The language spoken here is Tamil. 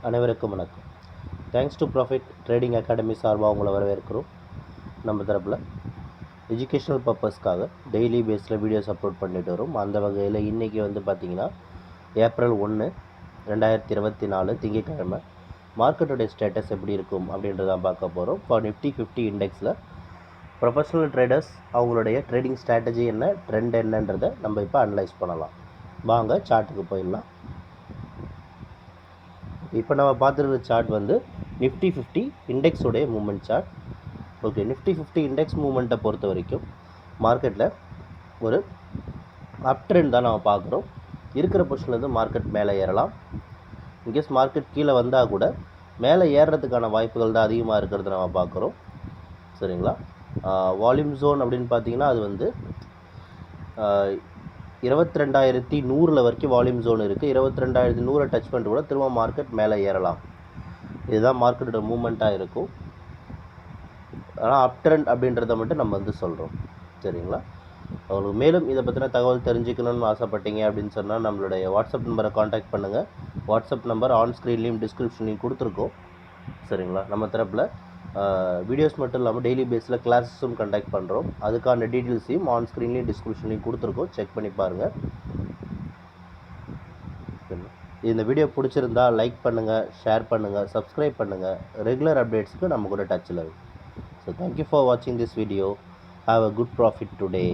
அனைவருக்கும் வணக்கம். Thanks to profit trading academy சார்பாக உங்களை வரவேற்கிறோம். நம்ம தரப்பில் எஜுகேஷ்னல் பர்பஸ்க்காக டெய்லி பேஸில் வீடியோஸ் அப்லோட் பண்ணிட்டு வரும். அந்த வகையில் இன்றைக்கி பார்த்திங்கன்னா ஏப்ரல் 1, 2024 திங்கட்கிழமை மார்க்கெட்டுடைய ஸ்டேட்டஸ் எப்படி இருக்கும் அப்படின்றதான் பார்க்க போகிறோம். ஃபார் நிஃப்டி 50 இண்டெக்ஸில் ப்ரொஃபஷனல் ட்ரேடர்ஸ் அவங்களுடைய ட்ரேடிங் ஸ்ட்ராட்டஜி என்ன, ட்ரெண்ட் என்னன்றதை நம்ம இப்போ அனலைஸ் பண்ணலாம். வாங்க சார்ட்டுக்கு போயிடலாம். இப்போ நம்ம பார்த்துருக்க சார்ட் நிஃப்டி 50 இண்டெக்ஸோடைய moment chart. Okay, Nifty 50 index மூமெண்ட்டை பொறுத்த வரைக்கும் மார்க்கெட்டில் ஒரு அப் ட்ரெண்ட் தான் நம்ம பார்க்குறோம். இருக்கிற பொசிஷன்லேருந்து மார்க்கெட் மேலே ஏறலாம். இன்கேஸ் மார்க்கெட் கீழே வந்தால் கூட மேலே ஏறுறதுக்கான வாய்ப்புகள் தான் அதிகமாக இருக்கிறத நம்ம பார்க்குறோம். சரிங்களா? வால்யூம் ஜோன் அப்படின்னு பார்த்தீங்கன்னா அது 22,100 வரைக்கும் வால்யூம் ஜோன் இருக்குது. 22,100 டச் பண்ணிட்டு கூட திரும்ப மார்க்கெட் மேலே ஏறலாம். இதுதான் மார்க்கெட்டோட மூமெண்ட்டாக இருக்கும். ஆனால் அப் ட்ரெண்ட் அப்படின்றத மட்டும் நம்ம சொல்கிறோம். சரிங்களா? அவங்களுக்கு மேலும் இதை பற்றின தகவல் தெரிஞ்சுக்கணும்னு ஆசைப்பட்டீங்க அப்படின்னு சொன்னால் நம்மளுடைய வாட்ஸ்அப் நம்பரை காண்டாக்ட் பண்ணுங்கள். வாட்ஸ்அப் நம்பர் ஆன் ஸ்க்ரீன்லேயும் டிஸ்கிரிப்ஷன்லையும் கொடுத்துருக்கோம். சரிங்களா? நம்ம தரப்பில் வீடியோஸ் மட்டும் இல்லாமல் டெய்லி பேஸில் கிளாஸஸும் கண்டக்ட் பண்ணுறோம். அதுக்கான டீட்டெயில்ஸையும் ஆன் ஸ்க்ரீன்லேயும் டிஸ்கிரிப்ஷன்லையும் கொடுத்துருக்கோம். செக் பண்ணி பாருங்கள். இந்த வீடியோ பிடிச்சிருந்தா லைக் பண்ணுங்கள், ஷேர் பண்ணுங்கள், சப்ஸ்கிரைப் பண்ணுங்கள். ரெகுலர் அப்டேட்ஸ்க்கு நம்ம கூட டச்சில் இருக்குது. ஸோ தேங்க்யூ ஃபார் வாட்சிங் this video. Have a good profit today.